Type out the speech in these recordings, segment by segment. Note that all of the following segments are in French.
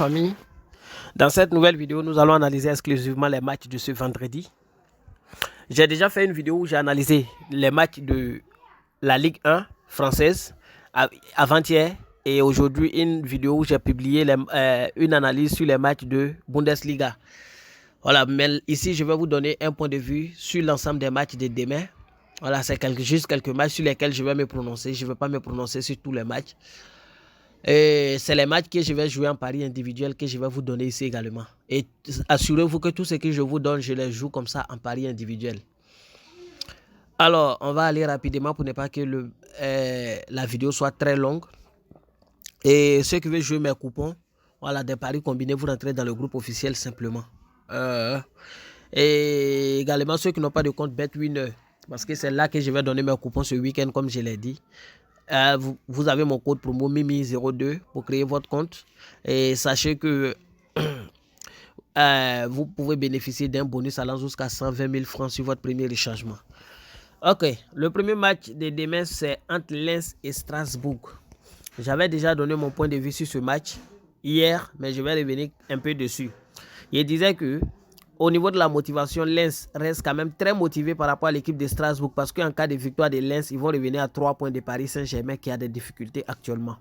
famille. Dans cette nouvelle vidéo, nous allons analyser exclusivement les matchs de ce vendredi. J'ai déjà fait une vidéo où j'ai analysé les matchs de la Ligue 1 française avant-hier et aujourd'hui une vidéo où j'ai publié une analyse sur les matchs de Bundesliga. Voilà, mais ici je vais vous donner un point de vue sur l'ensemble des matchs de demain. Voilà, c'est juste quelques matchs sur lesquels je vais me prononcer. Je ne vais pas me prononcer sur tous les matchs. Et c'est les matchs que je vais jouer en pari individuel que je vais vous donner ici également. Et assurez-vous que tout ce que je vous donne, je les joue comme ça en pari individuel. Alors, on va aller rapidement pour ne pas que la vidéo soit très longue. Et ceux qui veulent jouer mes coupons, voilà, des paris combinés, vous rentrez dans le groupe officiel simplement. Et également ceux qui n'ont pas de compte BetWinner, parce que c'est là que je vais donner mes coupons ce week-end comme je l'ai dit. Vous avez mon code promo Mimi02 pour créer votre compte et sachez que vous pouvez bénéficier d'un bonus allant jusqu'à 120 000 francs sur votre premier rechargement. Ok, le premier match de demain c'est entre Lens et Strasbourg. J'avais déjà donné mon point de vue sur ce match hier, mais je vais revenir un peu dessus. Il disait que au niveau de la motivation, Lens reste quand même très motivé par rapport à l'équipe de Strasbourg parce qu'en cas de victoire de Lens, ils vont revenir à 3 points de Paris Saint-Germain qui a des difficultés actuellement.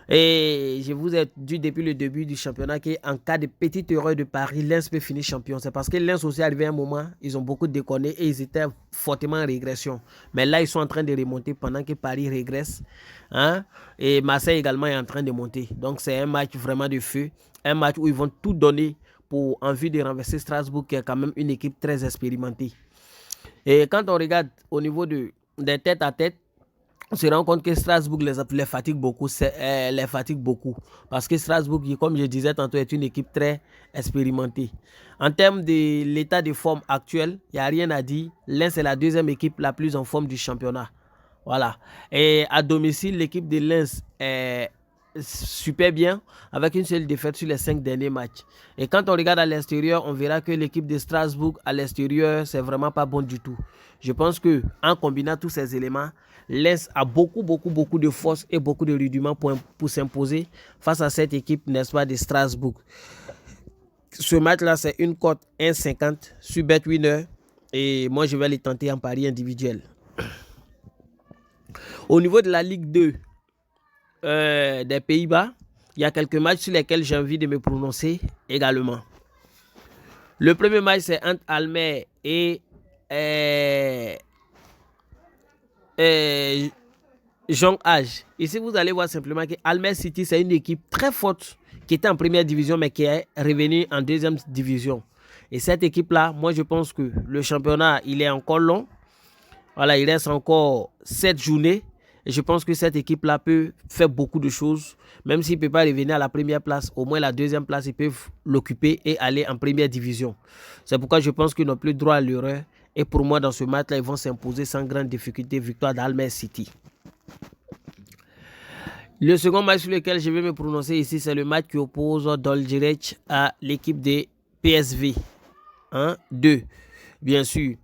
Et je vous ai dit depuis le début du championnat qu'en cas de petite erreur de Paris, Lens peut finir champion. C'est parce que Lens aussi arrivé à un moment, ils ont beaucoup déconné et ils étaient fortement en régression. Mais là, ils sont en train de remonter pendant que Paris régresse. Hein? Et Marseille également est en train de monter. Donc c'est un match vraiment de feu. Un match où ils vont tout donner pour en vue de renverser Strasbourg, qui est quand même une équipe très expérimentée. Et quand on regarde au niveau des tête à tête, on se rend compte que Strasbourg les fatigue beaucoup. Parce que Strasbourg, comme je disais tantôt, est une équipe très expérimentée. En termes de l'état de forme actuel, il n'y a rien à dire. Lens est la deuxième équipe la plus en forme du championnat. Voilà. Et à domicile, l'équipe de Lens est super bien avec une seule défaite sur les 5 derniers matchs. Et quand on regarde à l'extérieur, on verra que l'équipe de Strasbourg à l'extérieur, c'est vraiment pas bon du tout. Je pense que en combinant tous ces éléments, Lens a beaucoup de force et beaucoup de rudiments pour s'imposer face à cette équipe, n'est-ce pas, de Strasbourg. Ce match-là, c'est une cote 1,50 sur BetWinner et moi, je vais les tenter en pari individuel. Au niveau de la Ligue 2 des Pays-Bas, il y a quelques matchs sur lesquels j'ai envie de me prononcer également. Le premier match, c'est entre Almer et Jong Age. Ici, vous allez voir simplement que Almer City, c'est une équipe très forte qui était en première division, mais qui est revenue en deuxième division. Et cette équipe-là, moi, je pense que le championnat, il est encore long. Voilà, il reste encore 7 journées. Et je pense que cette équipe-là peut faire beaucoup de choses. Même s'il ne peut pas revenir à la première place, au moins la deuxième place, ils peuvent l'occuper et aller en première division. C'est pourquoi je pense qu'ils n'ont plus droit à l'erreur. Et pour moi, dans ce match-là, ils vont s'imposer sans grande difficulté. Victoire d'Almer City. Le second match sur lequel je vais me prononcer ici, c'est le match qui oppose Doljerec à l'équipe de PSV 2. Bien sûr.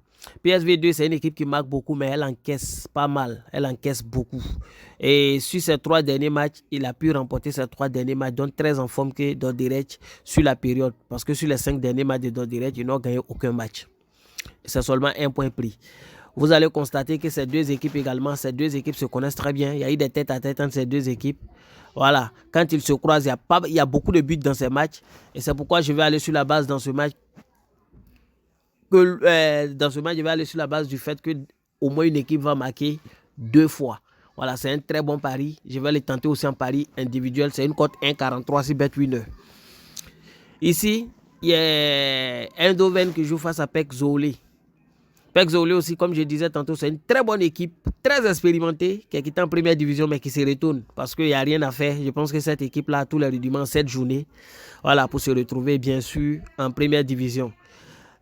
PSV 2, c'est une équipe qui marque beaucoup, mais elle encaisse pas mal. Elle encaisse beaucoup. Et sur ces 3 derniers matchs, il a pu remporter ces 3 derniers matchs, donc très en forme que Doljerec sur la période. Parce que sur les 5 derniers matchs de Doljerec, ils n'ont gagné aucun match. C'est seulement un point pris. Vous allez constater que ces deux équipes également, ces deux équipes se connaissent très bien. Il y a eu des têtes à tête entre ces deux équipes. Voilà. Quand ils se croisent, il y a beaucoup de buts dans ces matchs. Et c'est pourquoi je vais aller sur la base dans ce match. Je vais aller sur la base du fait que au moins une équipe va marquer 2 fois. Voilà, c'est un très bon pari. Je vais les tenter aussi en pari individuel. C'est une cote 1,43 sur BetWinner. Ici, il y a Eindhoven qui joue face à PEC Zwolle. PEC Zwolle aussi, comme je disais tantôt, c'est une très bonne équipe, très expérimentée, qui est quittée en première division, mais qui se retourne parce qu'il n'y a rien à faire. Je pense que cette équipe-là a tous les rudiments 7 journées. Voilà, pour se retrouver, bien sûr, en première division.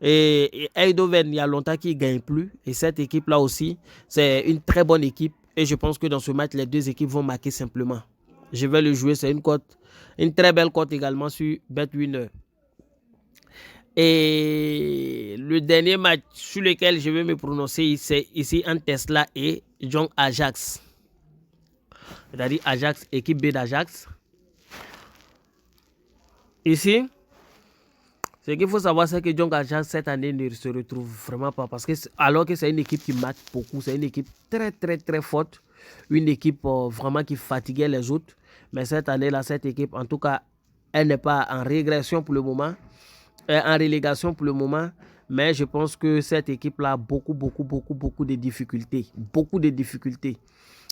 Et Eindhoven, il y a longtemps qu'il ne gagne plus. Et cette équipe-là aussi, c'est une très bonne équipe. Et je pense que dans ce match, les deux équipes vont marquer simplement. Je vais le jouer, c'est une très belle cote également sur BetWinner. Et le dernier match sur lequel je vais me prononcer, c'est ici entre Tesla et Jong Ajax. C'est-à-dire Ajax, équipe B d'Ajax. Ici, ce qu'il faut savoir, c'est que Young Ajax, cette année, ne se retrouve vraiment pas. Parce que, alors que c'est une équipe qui marque beaucoup, c'est une équipe très, très, très forte. Une équipe vraiment qui fatiguait les autres. Mais cette année-là, cette équipe, en tout cas, elle n'est pas en régression pour le moment. En relégation pour le moment. Mais je pense que cette équipe-là a beaucoup de difficultés. Beaucoup de difficultés.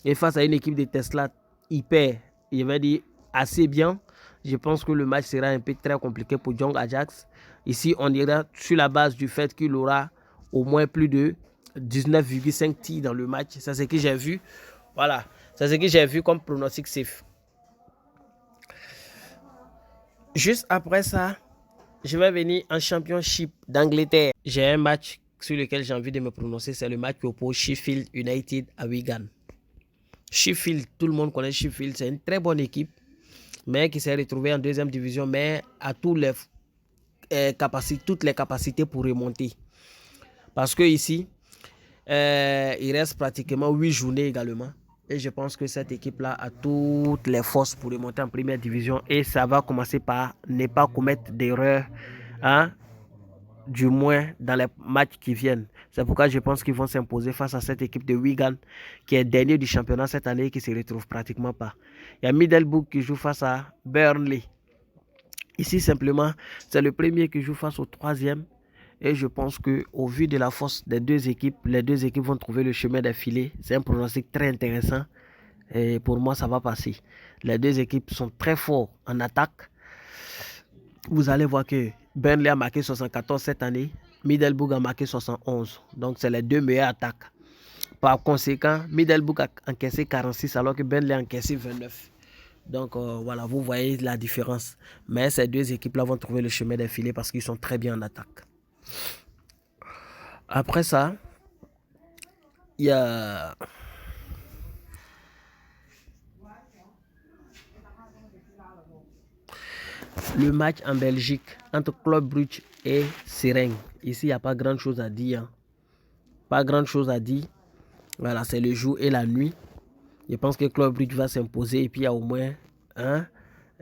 Et face à une équipe de Tesla hyper, je vais dire, assez bien, je pense que le match sera un peu très compliqué pour Young Ajax. Ici, on ira sur la base du fait qu'il aura au moins plus de 19,5 tirs dans le match. C'est ce que j'ai vu. Voilà. C'est ce que j'ai vu comme pronostic safe. Juste après ça, je vais venir en Championship d'Angleterre. J'ai un match sur lequel j'ai envie de me prononcer. C'est le match qui oppose Sheffield United à Wigan. Sheffield, tout le monde connaît Sheffield. C'est une très bonne équipe, mais qui s'est retrouvée en deuxième division, mais a toutes les capacités pour remonter. Parce que ici, il reste pratiquement 8 journées également. Et je pense que cette équipe-là a toutes les forces pour remonter en première division. Et ça va commencer par ne pas commettre d'erreurs, hein, du moins dans les matchs qui viennent. C'est pourquoi je pense qu'ils vont s'imposer face à cette équipe de Wigan, qui est dernier du championnat cette année et qui ne se retrouve pratiquement pas. Il y a Middlesbrough qui joue face à Burnley. Ici, simplement, c'est le premier qui joue face au troisième. Et je pense qu'au vu de la force des deux équipes, les deux équipes vont trouver le chemin d'affilée. C'est un pronostic très intéressant. Et pour moi, ça va passer. Les deux équipes sont très fortes en attaque. Vous allez voir que Burnley a marqué 74 cette année. Middlesbrough a marqué 71. Donc, c'est les deux meilleures attaques. Par conséquent, Middlesbrough a encaissé 46 alors que Burnley a encaissé 29. Donc, voilà, vous voyez la différence. Mais ces deux équipes-là vont trouver le chemin d'affilée parce qu'ils sont très bien en attaque. Après ça, il y a le match en Belgique entre Club Brugge et Seren. Ici, il n'y a pas grand chose à dire. Hein. Pas grand chose à dire. Voilà, c'est le jour et la nuit. Je pense que Club Brugge va s'imposer et puis il y a au moins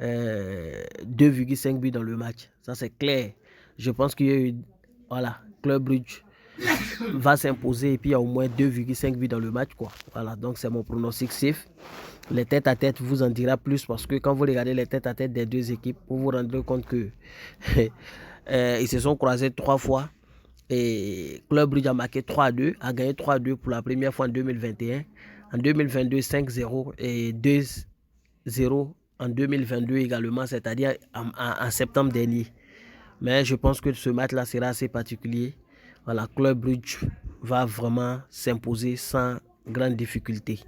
2,5 buts dans le match. Ça, c'est clair. Je pense qu'il y a eu. Voilà, Club Brugge va s'imposer et puis il y a au moins 2,5 buts dans le match, quoi. Voilà, donc c'est mon pronostic safe. Les têtes à tête vous en dira plus parce que quand vous regardez les têtes à tête des deux équipes, vous vous rendrez compte que ils se sont croisés 3 fois et Club Brugge a marqué 3-2, a gagné 3-2 pour la première fois en 2021. En 2022, 5-0 et 2-0 en 2022 également, c'est-à-dire en septembre dernier. Mais je pense que ce match-là sera assez particulier. Voilà, Club Brugge va vraiment s'imposer sans grande difficulté.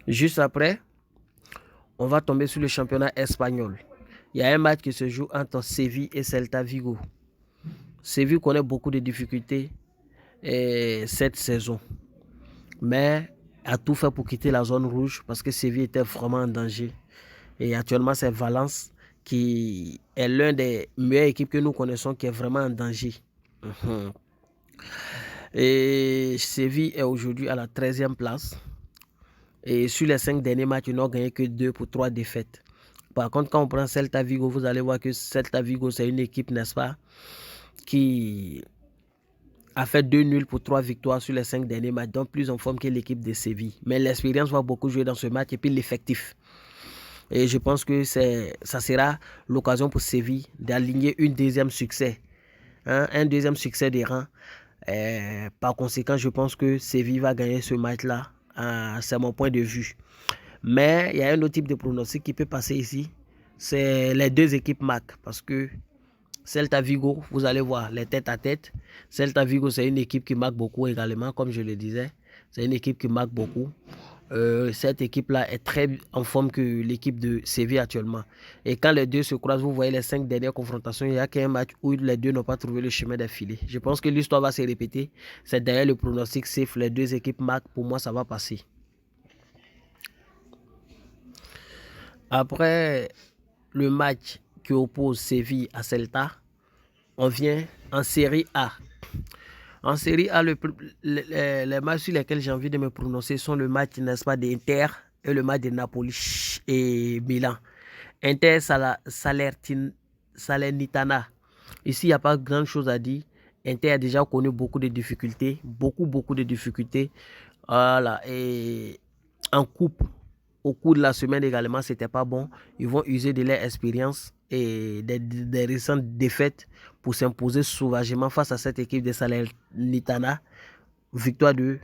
Juste après, on va tomber sur le championnat espagnol. Il y a un match qui se joue entre Séville et Celta Vigo. Séville connaît beaucoup de difficultés cette saison, mais a tout fait pour quitter la zone rouge parce que Séville était vraiment en danger. Et actuellement, c'est Valence qui est l'un des meilleures équipes que nous connaissons qui est vraiment en danger. Et Séville est aujourd'hui à la 13e place. Et sur les 5 derniers matchs, ils n'ont gagné que 2 pour 3 défaites. Par contre, quand on prend Celta Vigo, vous allez voir que Celta Vigo, c'est une équipe, n'est-ce pas, qui a fait 2 nuls pour 3 victoires sur les 5 derniers matchs, donc plus en forme que l'équipe de Séville. Mais l'expérience va beaucoup jouer dans ce match et puis l'effectif. Et je pense que ça sera l'occasion pour Séville d'aligner un deuxième succès des rangs. Par conséquent, je pense que Séville va gagner ce match-là. C'est mon point de vue. Mais il y a un autre type de pronostic qui peut passer ici. C'est les deux équipes marquent. Parce que Celta Vigo, vous allez voir les têtes à tête. Celta Vigo, c'est une équipe qui marque beaucoup également, comme je le disais. C'est une équipe qui marque beaucoup. Cette équipe-là est très en forme que l'équipe de Séville actuellement. Et quand les deux se croisent, vous voyez les 5 dernières confrontations, il n'y a qu'un match où les deux n'ont pas trouvé le chemin d'affilée. Je pense que l'histoire va se répéter. C'est derrière le pronostic safe, les deux équipes marquent. Pour moi, ça va passer. Après le match qui oppose Séville à Celta, on vient en Série A. En Série A, les matchs sur lesquels j'ai envie de me prononcer sont le match, n'est-ce pas, d'Inter et le match de Napoli et Milan. Inter Salernitana. Ici, il n'y a pas grand chose à dire. Inter a déjà connu beaucoup de difficultés. Beaucoup de difficultés. Voilà. Et en coupe, au cours de la semaine également, c'était pas bon. Ils vont user de leur expérience et des récentes défaites pour s'imposer sauvagement face à cette équipe de Salernitana. Victoire de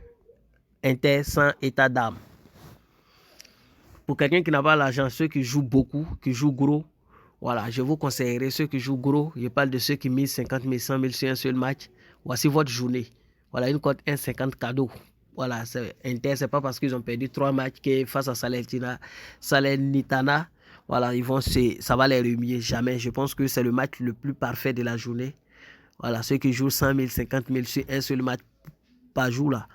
Inter sans état d'âme. Pour quelqu'un qui n'a pas l'argent, ceux qui jouent beaucoup, qui jouent gros, voilà, je vous conseillerais ceux qui jouent gros. Je parle de ceux qui misent 50 000, 100 000 sur un seul match. Voici votre journée. Voilà, une cote 1,50 cadeau. Voilà, Inter, c'est pas parce qu'ils ont perdu 3 matchs que face à Salernitana, voilà, ça va les remuer. Jamais. Je pense que c'est le match le plus parfait de la journée. Voilà, ceux qui jouent 100 000, 50 000 sur un seul match par jour, là.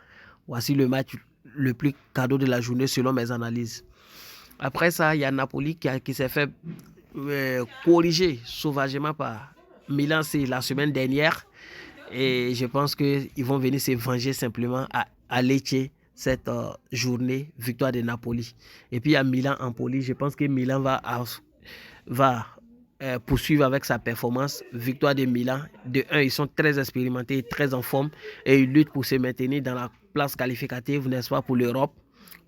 Voici le match le plus cadeau de la journée selon mes analyses. Après ça, il y a Napoli qui s'est fait corriger sauvagement par Milan la semaine dernière. Et je pense qu'ils vont venir se venger simplement à Lecce cette journée, victoire de Napoli. Et puis il y a Milan-Empoli. Je pense que Milan va poursuivre avec sa performance. Victoire de Milan. De 1, ils sont très expérimentés, très en forme. Et ils luttent pour se maintenir dans la place qualificative, n'est-ce pas, pour l'Europe.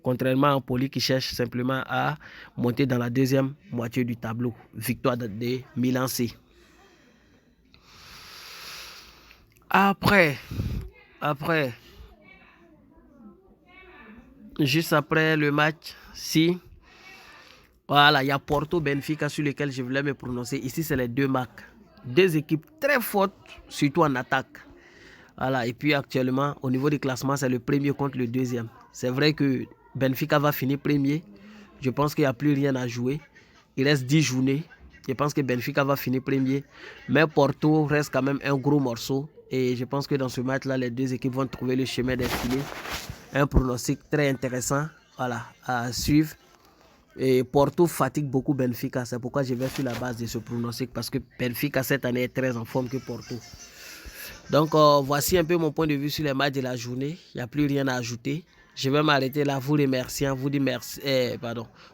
Contrairement à Empoli qui cherche simplement à monter dans la deuxième moitié du tableau. Victoire de Milan C. Après, juste après le match, voilà, il y a Porto Benfica sur lequel je voulais me prononcer. Ici, c'est les deux marques. Deux équipes très fortes, surtout en attaque. Voilà, et puis actuellement, au niveau du classement, c'est le premier contre le deuxième. C'est vrai que Benfica va finir premier. Je pense qu'il n'y a plus rien à jouer. Il reste 10 journées. Je pense que Benfica va finir premier. Mais Porto reste quand même un gros morceau. Et je pense que dans ce match-là, les deux équipes vont trouver le chemin d'enfiler. Un pronostic très intéressant, voilà, à suivre. Et Porto fatigue beaucoup Benfica. C'est pourquoi je vais sur la base de ce pronostic. Parce que Benfica, cette année, est très en forme que Porto. Donc, voici un peu mon point de vue sur les matchs de la journée. Il n'y a plus rien à ajouter. Je vais m'arrêter là, vous remerciant, vous dire merci,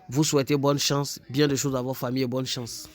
vous souhaiter bonne chance, bien de choses à vos familles et bonne chance.